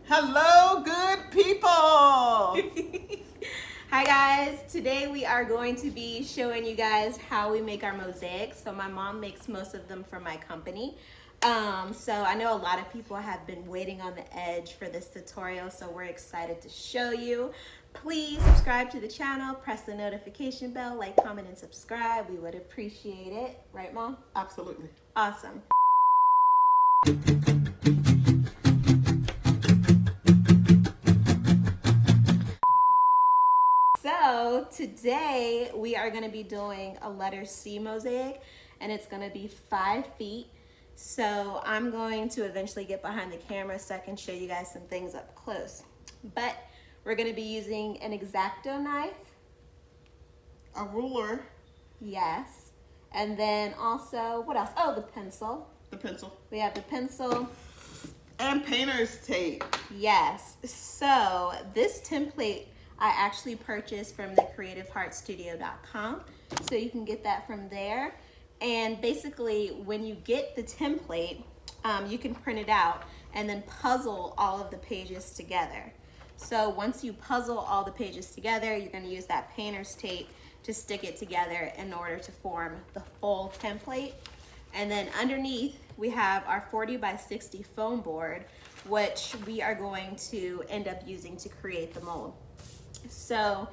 Hello, good people. Hi guys, today we are going to be showing you guys how we make our mosaics. So my mom makes most of them for my company. So I know a lot of people have been waiting on the edge for this tutorial, so we're excited to show you. Please subscribe to the channel, press the notification bell, like, comment, and subscribe. We would appreciate it. Right, Mom? Absolutely. Awesome. So today we are going to be doing a letter C mosaic, and it's going to be 5 feet. So I'm going to eventually get behind the camera so I can show you guys some things up close. But we're going to be using an X-Acto knife. A ruler. Yes. And then also, what else? Oh, the pencil. The pencil. We have the pencil. And painter's tape. Yes. So this template I actually purchased from the creativeheartstudio.com. So you can get that from there. And basically when you get the template, you can print it out and then puzzle all of the pages together. So once you puzzle all the pages together, you're going to use that painter's tape to stick it together in order to form the full template. And then underneath we have our 40 by 60 foam board, which we are going to end up using to create the mold. So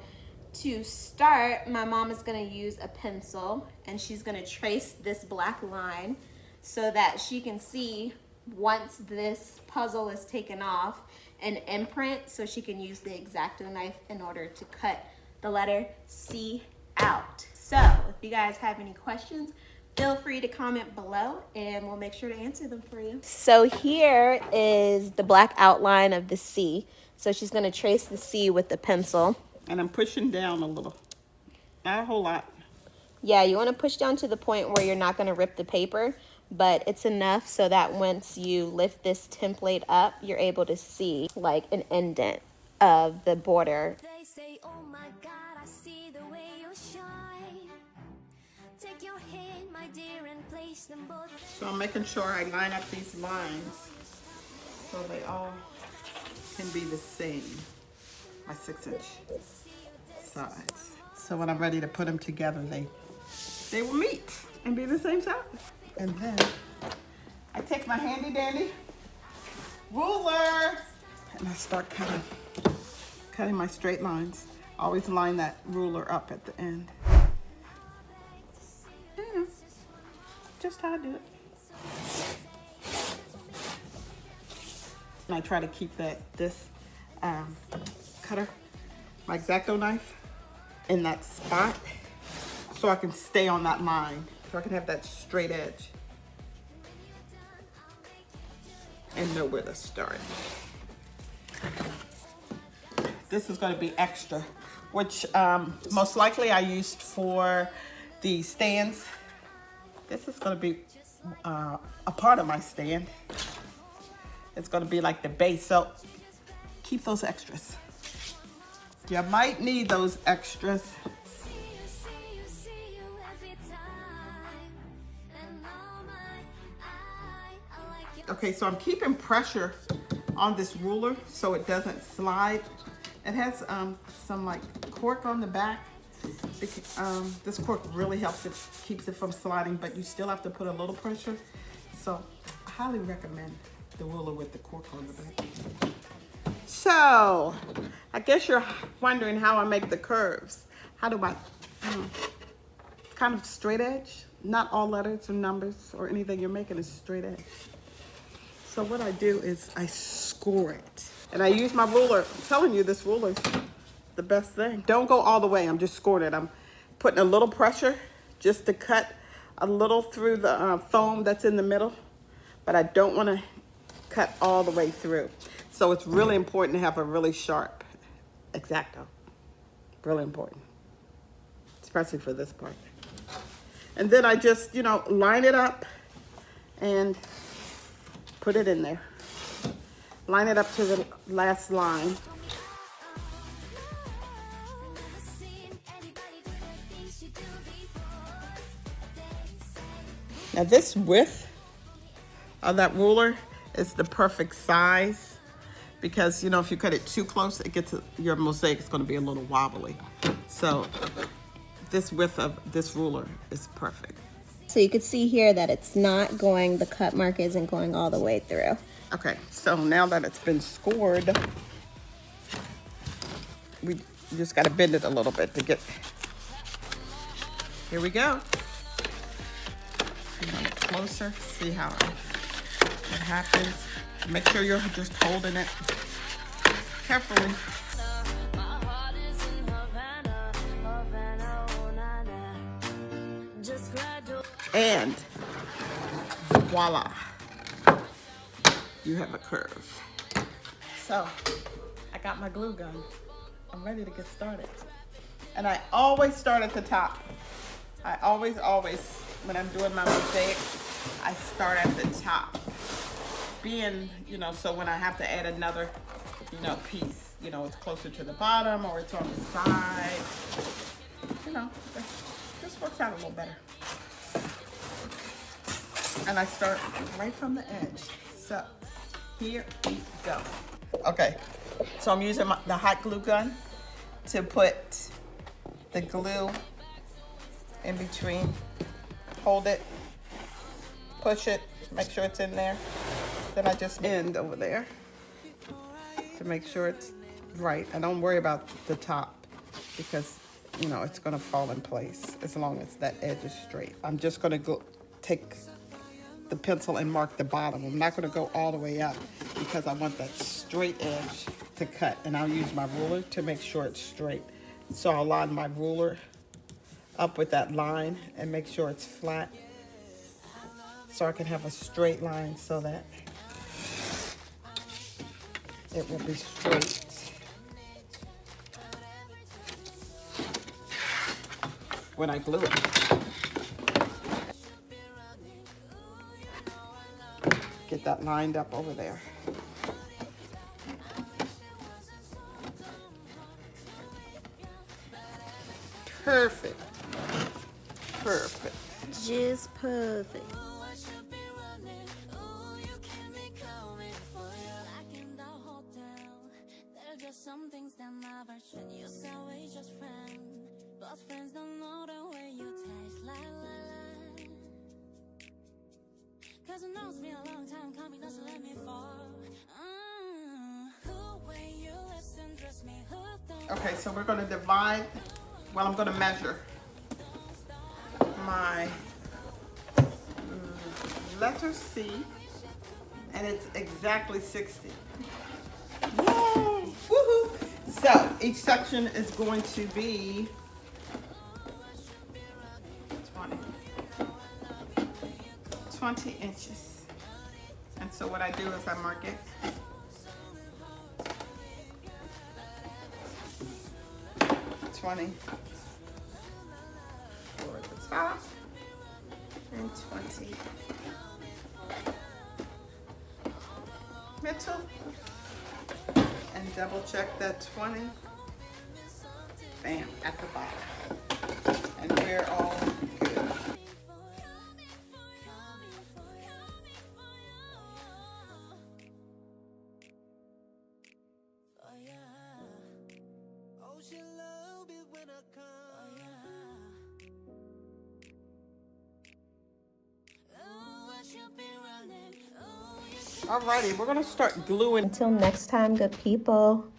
to start, my mom is going to use a pencil and she's going to trace this black line so that she can see once this puzzle is taken off an imprint, so she can use the X-Acto knife in order to cut the letter C out. So if you guys have any questions, feel free to comment below and we'll make sure to answer them for you. So here is the black outline of the C. So she's going to trace the C with the pencil. And I'm pushing down a little. Not a whole lot. Yeah, you want to push down to the point where you're not going to rip the paper, but it's enough so that once you lift this template up, you're able to see like an indent of the border. They say, oh my God, I see the way you shine. Take your hand, my dear, and place them both. So I'm making sure I line up these lines so they all can be the same. My 6-inch sides. So when I'm ready to put them together, they will meet and be the same size. And then I take my handy dandy ruler and I start cutting my straight lines. Always line that ruler up at the end. Yeah, just how I do it. And I try to keep this cutter, my X-Acto knife, in that spot so I can stay on that line, so I can have that straight edge and know where to start. This is going to be extra, which most likely I used for the stands. This is going to be a part of my stand. It's going to be like the base, so keep those extras. You might need those extras. See you every time. And oh my, I like your Okay, so I'm keeping pressure on this ruler so it doesn't slide. It has some like cork on the back. This cork really helps it, keeps it from sliding, but you still have to put a little pressure. So I highly recommend the ruler with the cork on the back. So I guess you're wondering how I make the curves. How do I, kind of straight edge. Not all letters or numbers or anything you're making is straight edge. So what I do is I score it. And I use my ruler. I'm telling you, this ruler is the best thing. Don't go all the way. I'm just scoring it. I'm putting a little pressure just to cut a little through the foam that's in the middle. But I don't want to cut all the way through. So it's really important to have a really sharp X-Acto. Really important. Especially for this part. And then I just, line it up and put it in there. Line it up to the last line. never seen anybody do the things you do before. They say, Now this width of that ruler is the perfect size. because you know if you cut it too close, it gets your mosaic is going to be a little wobbly. So this width of this ruler is perfect. So you can see here that it's not going, the cut mark isn't going all the way through. Okay, so now that it's been scored, we just got to bend it a little bit to get. Here we go. You want it closer, see how it happens. Make sure you're just holding it carefully. And voila, you have a curve. So I got my glue gun. I'm ready to get started. And I always start at the top. I always, when I'm doing my mosaic, I start at the top. Being, you know, so when I have to add another, you know, piece, you know, it's closer to the bottom or it's on the side. You know, it just works out a little better. And I start right from the edge. So here we go. Okay, so I'm using the hot glue gun to put the glue in between. Hold it, push it, make sure it's in there. Then I just end over there to make sure it's right. I don't worry about the top because, you know, it's gonna fall in place as long as that edge is straight. I'm just gonna go take the pencil and mark the bottom. I'm not gonna go all the way up because I want that straight edge to cut, and I'll use my ruler to make sure it's straight. So I'll line my ruler up with that line and make sure it's flat so I can have a straight line so that it will be straight. When I glue it. Get that lined up over there. Perfect. Perfect. Just perfect. Some things that never change. You say we just friends, but friends don't know the way you taste. La la la. 'Cause it knows me a long time coming, doesn't let me fall. Who way you listen, trust me, who don't. Okay, so we're gonna divide. Well, I'm gonna measure my letter C, and it's exactly 60. Yay! Woohoo! So each section is going to be 20 inches. And so what I do is I mark it. For the top and 20 middle, and double check that 20, bam, at the bottom, and we're all good. Alrighty, we're gonna start gluing. Until next time, good people.